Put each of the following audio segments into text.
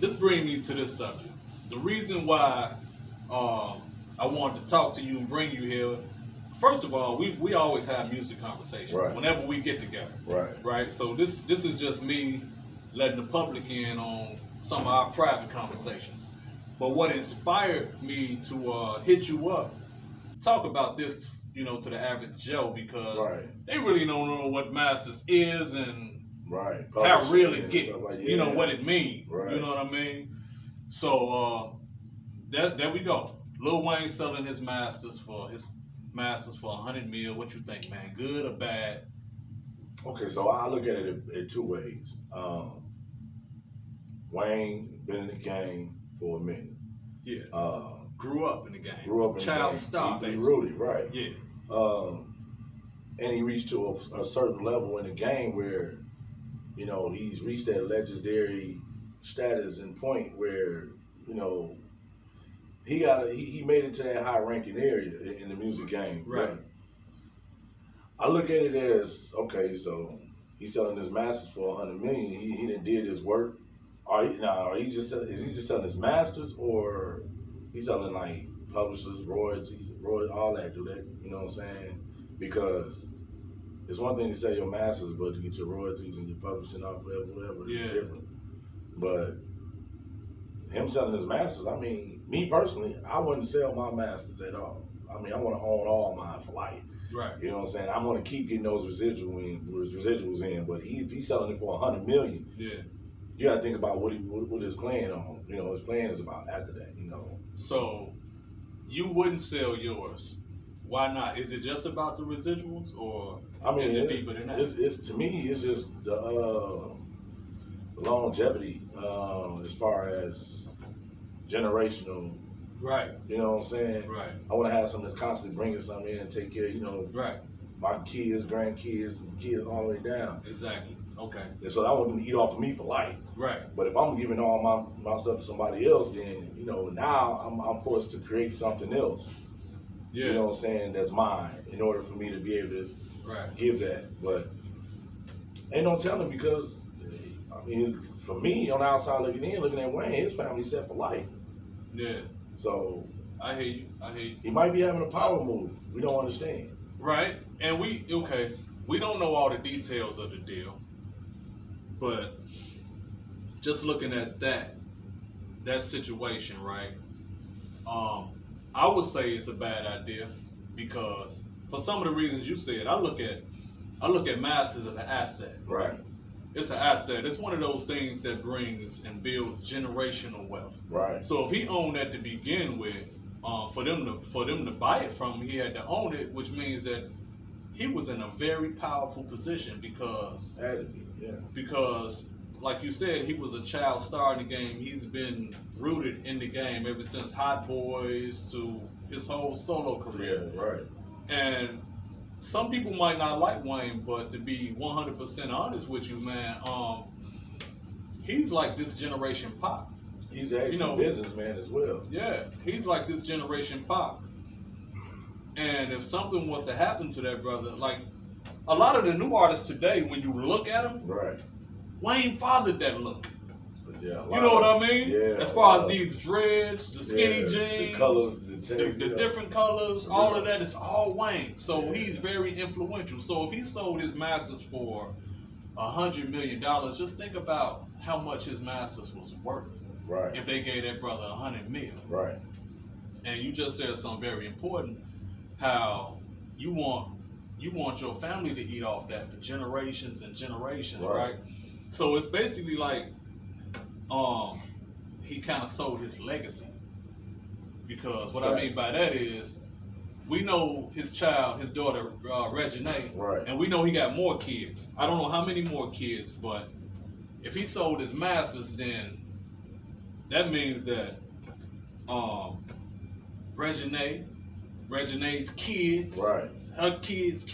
this brings me to this subject. The reason why I wanted to talk to you and bring you here. First of all, we always have music conversations whenever we get together. Right. So this is just me letting the public in on some of our private conversations. But what inspired me to hit you up, talk about this, to the average Joe, because they really don't know what Masters is and how really get, what it means. You know what I mean? So there we go. Lil Wayne selling his masters for 100 mil. What you think, man? Good or bad? Okay, so I look at it in two ways. Wayne been in the game for a minute. Yeah. Grew up in the game. Child star, basically. Rooted, right. Yeah. And he reached to a certain level in the game where, he's reached that legendary status and point where, he made it to that high ranking area in the music game. Right. But I look at it as, okay, so he's selling his masters for 100 million. He done did his work. Is he just selling his masters, or he's selling like publishers, royalties, all that? Do that? You know what I'm saying? Because it's one thing to sell your masters, but to get your royalties and your publishing off whatever is different. But him selling his masters, I mean, me personally, I wouldn't sell my masters at all. I mean, I want to own all mine for life. Right. You know what I'm saying? I want to keep getting those residuals in, but he's selling it for 100 million. Yeah. You got to think about what his plan on. His plan is about after that. So you wouldn't sell yours. Why not? Is it just about the residuals, or is it deeper than that? It's to me, it's just the longevity as far as generational. Right. You know what I'm saying? Right. I want to have something that's constantly bringing something in and take care. Right. My kids, grandkids, and kids all the way down. Exactly. Okay. And so I want them to eat off of me for life. Right. But if I'm giving all my stuff to somebody else, then now I'm forced to create something else. Yeah. You know what I'm saying? That's mine in order for me to be able to give that. But ain't no telling, because for me on the outside looking at Wayne, his family's set for life. Yeah. So I hear you. He might be having a power move. We don't understand. Right. And we don't know all the details of the deal. But just looking at that situation, right? I would say it's a bad idea, because for some of the reasons you said, I look at masters as an asset. Right. It's an asset. It's one of those things that brings and builds generational wealth. Right. So if he owned that to begin with, for them to buy it from him, he had to own it, which means that he was in a very powerful position, because like you said, he was a child star in the game. He's been rooted in the game ever since Hot Boys to his whole solo career. Yeah, right. And some people might not like Wayne, but to be 100% honest with you, man, he's like this generation Pop. He's actually a businessman as well. Yeah, he's like this generation Pop. And if something was to happen to that brother, like a lot of the new artists today, when you look at them, right, Wayne fathered that look. Yeah, you know what I mean? Yeah. As far as these dreads, the skinny jeans, the colors, the different colors, all of that is all Wayne. So he's very influential. So if he sold his masters for $100 million, just think about how much his masters was worth. Right. If they gave that brother $100 million. Right. And you just said something very important. How you want your family to eat off that for generations and generations, right? So it's basically like he kind of sold his legacy, because what I mean by that is, we know his daughter Reginae, and we know he got more kids. I don't know how many more kids, but if he sold his masters, then that means that Reginae's kids, her kids,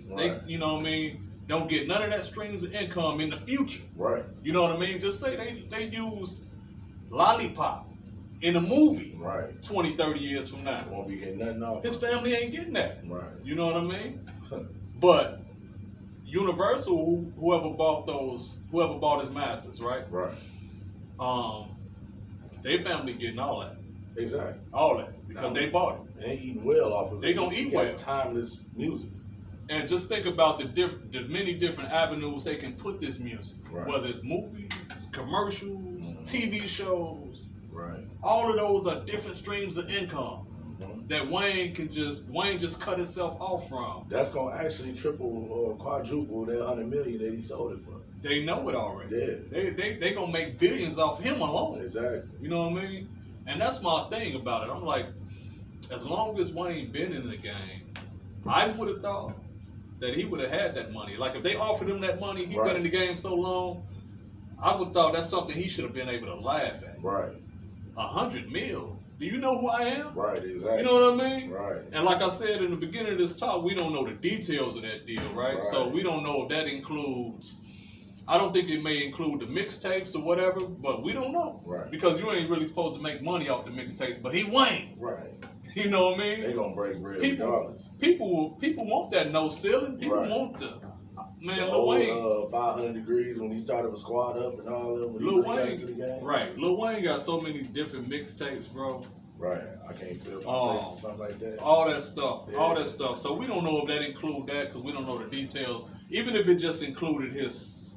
they, you know what I mean, don't get none of that streams of income in the future. Right. You know what I mean? Just say they use Lollipop in a movie 20, 30 years from now. Won't be getting nothing off. His family ain't getting that. Right. You know what I mean? But Universal, whoever bought his masters, right? Right. Their family getting all that. Exactly. All that because they bought it. And they eating well off of it. They gonna eat well. Timeless music. And just think about the many different avenues they can put this music, right. Whether it's movies, commercials, TV shows. Right. All of those are different streams of income that Wayne just cut himself off from. That's gonna actually triple or quadruple that $100 million that he sold it for. They know it already. Yeah. They gonna make billions off him alone. Exactly. You know what I mean? And that's my thing about it. I'm like, as long as Wayne been in the game, I would have thought that he would have had that money. Like if they offered him that money, he's been in the game so long, I would have thought that's something he should have been able to laugh at. Right. $100 million. Do you know who I am? Right, exactly. You know what I mean? Right. And like I said in the beginning of this talk, we don't know the details of that deal, right? So we don't know if that includes, I don't think it may include the mixtapes or whatever, but we don't know. Right. Because you ain't really supposed to make money off the mixtapes, but he Wayne. Right. You know what I mean? They gonna break bread regardless. People want that no ceiling. People want the man. Lil Wayne, 500 Degrees when he started with Squad Up and all of them. Lil Wayne, right? Lil Wayne got so many different mixtapes, bro. Right, I can't feel my face or something like that. All that stuff, So we don't know if that include that because we don't know the details. Even if it just included his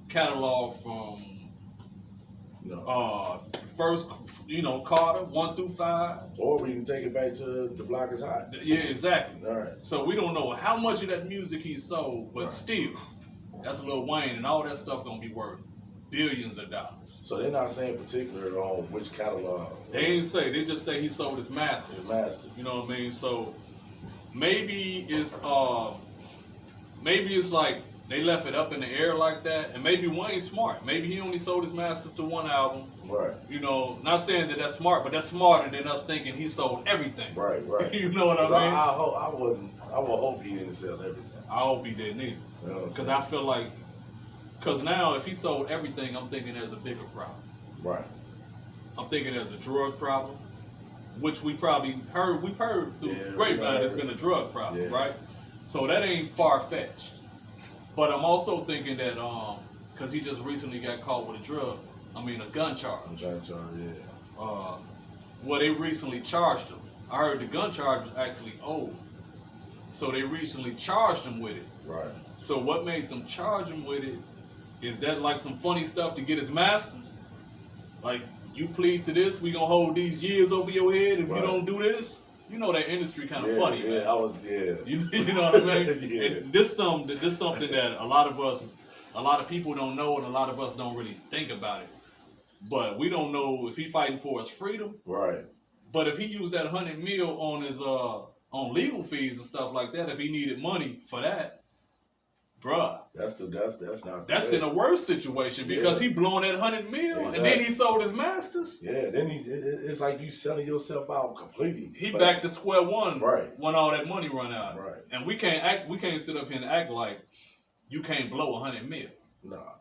catalog from first, Carter 1 through 5. Or we can take it back to The Block Is Hot. Yeah, exactly. All right. So we don't know how much of that music he sold, but still, that's Lil Wayne, and all that stuff gonna be worth billions of dollars. So they're not saying particular on which catalog. They ain't say. They just say he sold his masters. You know what I mean? So maybe it's like they left it up in the air like that, and maybe Wayne's smart. Maybe he only sold his masters to one album. Right. Not saying that that's smart, but that's smarter than us thinking he sold everything. Right. You know what I mean? I would hope he didn't sell everything. I hope he didn't either. Because I feel like, now if he sold everything, I'm thinking there's a bigger problem. Right. I'm thinking there's a drug problem, which we've heard through grapevine there's been a drug problem, right? So that ain't far-fetched. But I'm also thinking that, because he just recently got caught with a gun charge. Well, they recently charged him. I heard the gun charge was actually old. So they recently charged him with it. Right. So what made them charge him with it? Is that like some funny stuff to get his masters? Like, you plead to this, we gonna hold these years over your head if you don't do this? You know that industry kind of funny, man. You know what I mean? And this something that a lot of people don't know, and a lot of us don't really think about it. But we don't know if he's fighting for his freedom. Right. But if he used that $100 million on his on legal fees and stuff like that, if he needed money for that, bruh, that's in a worse situation because he blowing that $100 million and then he sold his masters. Yeah, then it's like you selling yourself out completely. He back to square one, right? When all that money run out, right? And we can't sit up here and act like you can't blow $100 million. Nah.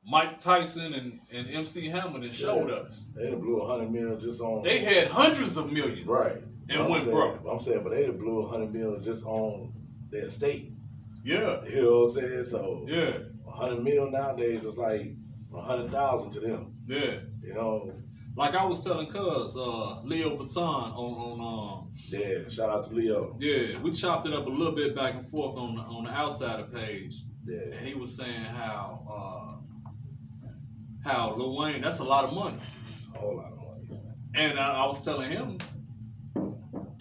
Mike Tyson and MC Hammer showed us. They done blew $100 million just on. They had hundreds of millions, right? And went broke. I'm saying, but they done blew $100 million just on their estate. Yeah. You know what I'm saying? So yeah, $100 million nowadays is like 100,000 to them. Yeah. You know. Like I was telling Cuz, Leo Vuitton on yeah, shout out to Leo. Yeah, we chopped it up a little bit back and forth on the Outsider page. Yeah. And he was saying how Lil Wayne, that's a lot of money. A whole lot of money. And I was telling him,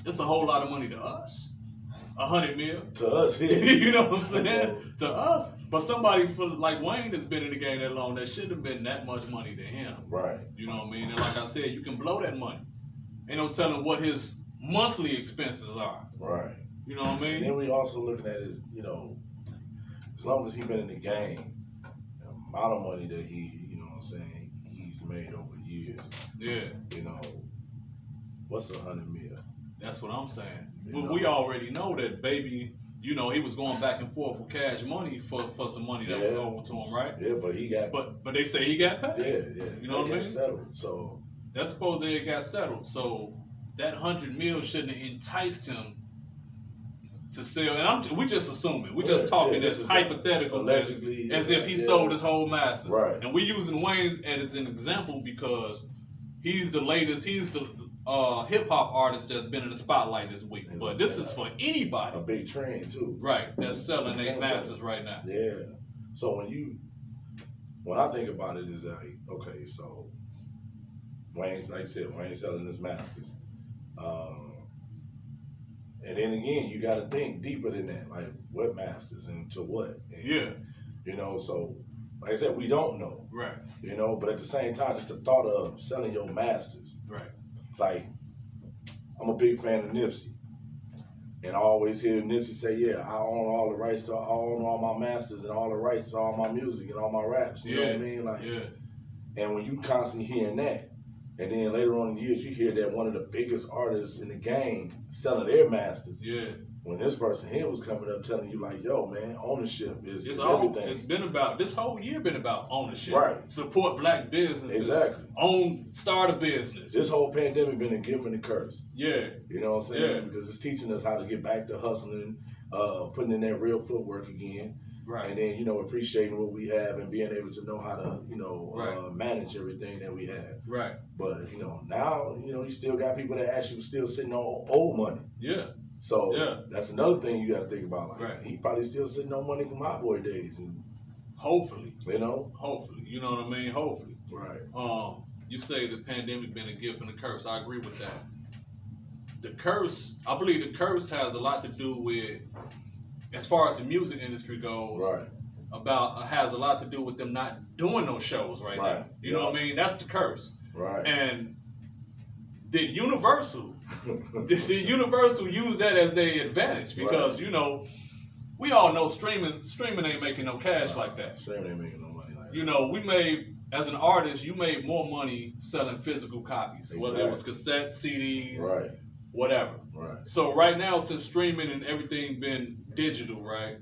it's a whole lot of money to us. $100 million. To us, yeah. You know what I'm saying? To us. But somebody like Wayne that's been in the game that long, that shouldn't have been that much money to him. Right. You know what I mean? And like I said, you can blow that money. Ain't no telling what his monthly expenses are. Right. You know what I mean? And then we also looking at his, as long as he's been in the game, the amount of money that he's made over the years. Yeah. What's $100 million? That's what I'm saying. But we already know that Baby, he was going back and forth with Cash Money for some money that was owed to him, right? Yeah, but he got. But they say he got paid. Yeah. You know what I mean? Settled. So that's supposed that it got settled. So that $100 million shouldn't have enticed him to sell. And we just assuming. We just talking this hypothetical as if he sold his whole masters. Right. And we using Wayne as an example because He's the latest. He's the hip hop artist that's been in the spotlight this week. But this is for anybody. A big trend too. Right. That's selling their masters right now. Yeah. So when I think about it, is like, okay, so Wayne's, like you said, Wayne's selling his masters. And then again, you got to think deeper than that, like what masters and to what. And, yeah. You know, so like I said, we don't know. Right. You know, but at the same time, just the thought of selling your masters. Right. Like, I'm a big fan of Nipsey. And I always hear Nipsey say, yeah, I own all the rights to, I own all my masters and all the rights to all my music and all my raps. You know what I mean? Like, and when you constantly hearing that, and then later on in the years, you hear that one of the biggest artists in the game selling their masters. Yeah. When this person here was coming up telling you like, yo, man, ownership is everything. It's been about, this whole year been about ownership. Right. Support black businesses. Exactly. Start a business. This whole pandemic been a gift and a curse. Yeah. You know what I'm saying? Yeah. Because it's teaching us how to get back to hustling, putting in that real footwork again. Right. And then, you know, appreciating what we have and being able to know how to, you know, manage everything that we have. Right. But, you know, now, you know, you still got people that actually still sitting on old money. Yeah. So that's another thing you got to think about. Like, he probably still sitting on money from Hot Boy days. And, hopefully. You know? Hopefully. You know what I mean? Hopefully. Right. You say the pandemic been a gift and a curse. I agree with that. The curse, I believe the curse has a lot to do with, as far as the music industry goes, has a lot to do with them not doing those shows right now. You know what I mean? That's the curse. Right. And did Universal use that as their advantage? Because you know, we all know streaming ain't making no cash like that. Streaming ain't making no money like that. You know, we made, as an artist, you made more money selling physical copies, whether it was cassettes, CDs, whatever. Right. So right now, since streaming and everything been digital, right?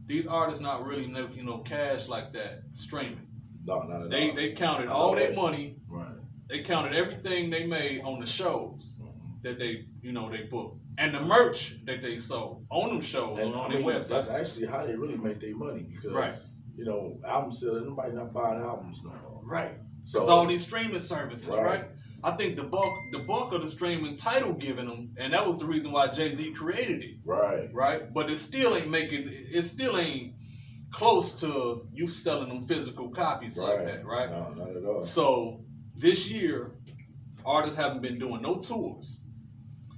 These artists not really making no cash like that streaming. No, not at all. They counted all their money. Right. They counted everything they made on the shows that they booked. And the merch that they sold on them shows and on their websites. That's actually how they really make their money because, you know, album sales, nobody not buying albums no more. Right. So it's all these streaming services, right? I think the bulk of the streaming title giving them, and that was the reason why Jay-Z created it. Right. But it still ain't close to you selling them physical copies like that, right? No, not at all. So this year, artists haven't been doing no tours.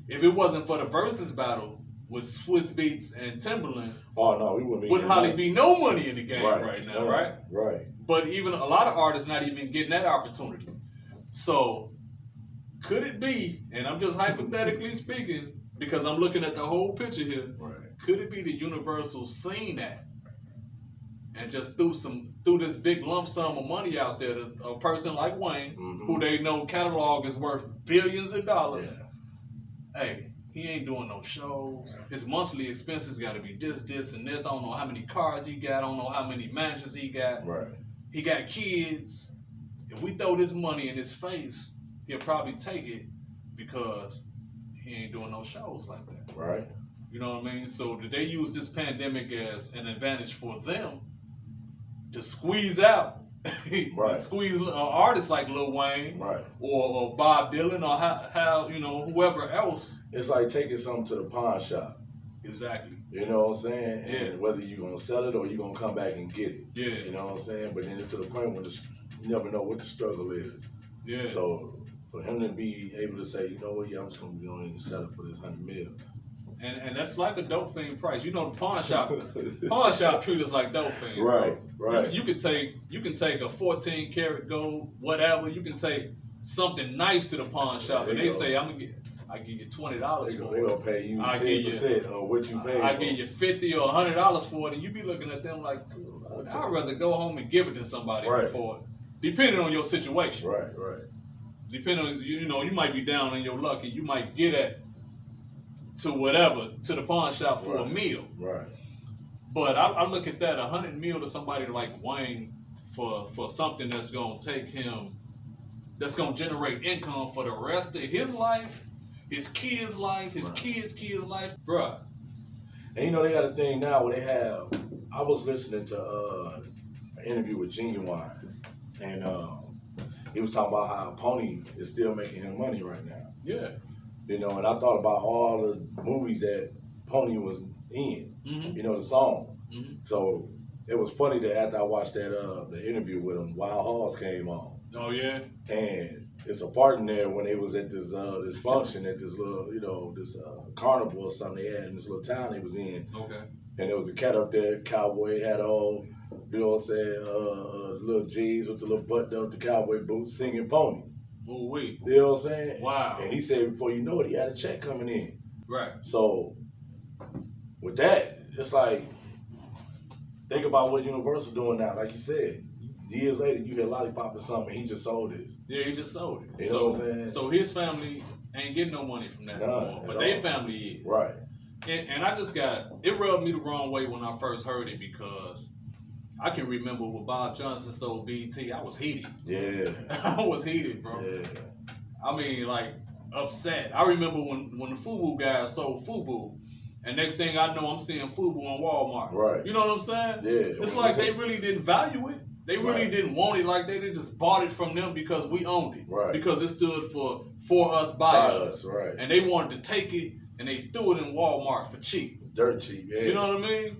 If it wasn't for the versus battle with Swiss Beats and Timberland, wouldn't hardly be no money in the game right now, right? Right. But even a lot of artists not even getting that opportunity. So could it be, and I'm just hypothetically speaking, because I'm looking at the whole picture here, could it be that Universal seen that and just threw this big lump sum of money out there to a person like Wayne, who they know catalog is worth billions of dollars? Hey, he ain't doing no shows. His monthly expenses got to be this, and this. I don't know how many cars he got. I don't know how many mansions he got. He got kids. If we throw this money in his face, he'll probably take it because he ain't doing no shows like that. Right. You know what I mean? So did they use this pandemic as an advantage for them to squeeze out, squeeze artists like Lil Wayne, or Bob Dylan, or how you know, whoever else? It's like taking something to the pawn shop. Exactly. You know what I'm saying? And whether you're gonna sell it or you're gonna come back and get it. Yeah. You know what I'm saying? But then it's to the point where you never know what the struggle is. Yeah. So for him to be able to say, you know what, I'm just gonna go in and sell it for this $100 million. And that's like a dope fiend price. You know, the pawn shop treat us like dope fiends. Right. You can take a 14 karat gold, whatever. You can take something nice to the pawn shop, and they say, I give you $20 for it. They're gonna pay you 10% of what you paid. I give you $50 or $100 for it, and you be looking at them like, I'd rather go home and give it to somebody for it. Depending on your situation. Right. Depending on, you know, you might be down on your luck and you might get at to the pawn shop for a meal. Right. But I look at that, $100 million to somebody like Wayne for something that's gonna take him, that's gonna generate income for the rest of his life, his kids' life, his kids' life, bruh. And you know, they got a thing now where they have, I was listening to an interview with Genuine, and he was talking about how Pony is still making him money right now. Yeah. You know, and I thought about all the movies that Pony was in. You know, the song. So it was funny that after I watched that the interview with him, Wild Hogs came on. Oh yeah. And it's a part in there when they was at this this function at this little, you know, this carnival or something they had in this little town they was in. Okay. And there was a cat up there, cowboy had all, you know what I'm saying, little jeans with the little button up, the cowboy boots, singing Pony. Oh wait. You know what I'm saying? Wow. And he said before you know it, he had a check coming in. Right. So with that, it's like, think about what Universal doing now. Like you said, years later, you hear Lollipop or something, he just sold it. Yeah, he just sold it. You know what I'm saying? So his family ain't getting no money from that anymore, but their family is. Right. And I just it rubbed me the wrong way when I first heard it because I can remember when Bob Johnson sold BET, I was heated. Yeah. I was heated, bro. Yeah. I mean, like, upset. I remember when the FUBU guys sold FUBU, and next thing I know, I'm seeing FUBU on Walmart. Right. You know what I'm saying? Yeah. It's like they really didn't value it. They really didn't want it like that. They just bought it from them because we owned it. Right. Because it stood for us, by us. Right. And they wanted to take it and they threw it in Walmart for cheap. Dirt cheap, yeah. You know what I mean?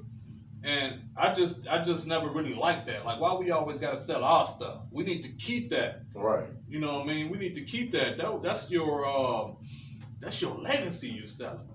And I just never really liked that. Like, why we always gotta sell our stuff? We need to keep that. Right. You know what I mean? We need to keep that. That's your legacy you selling.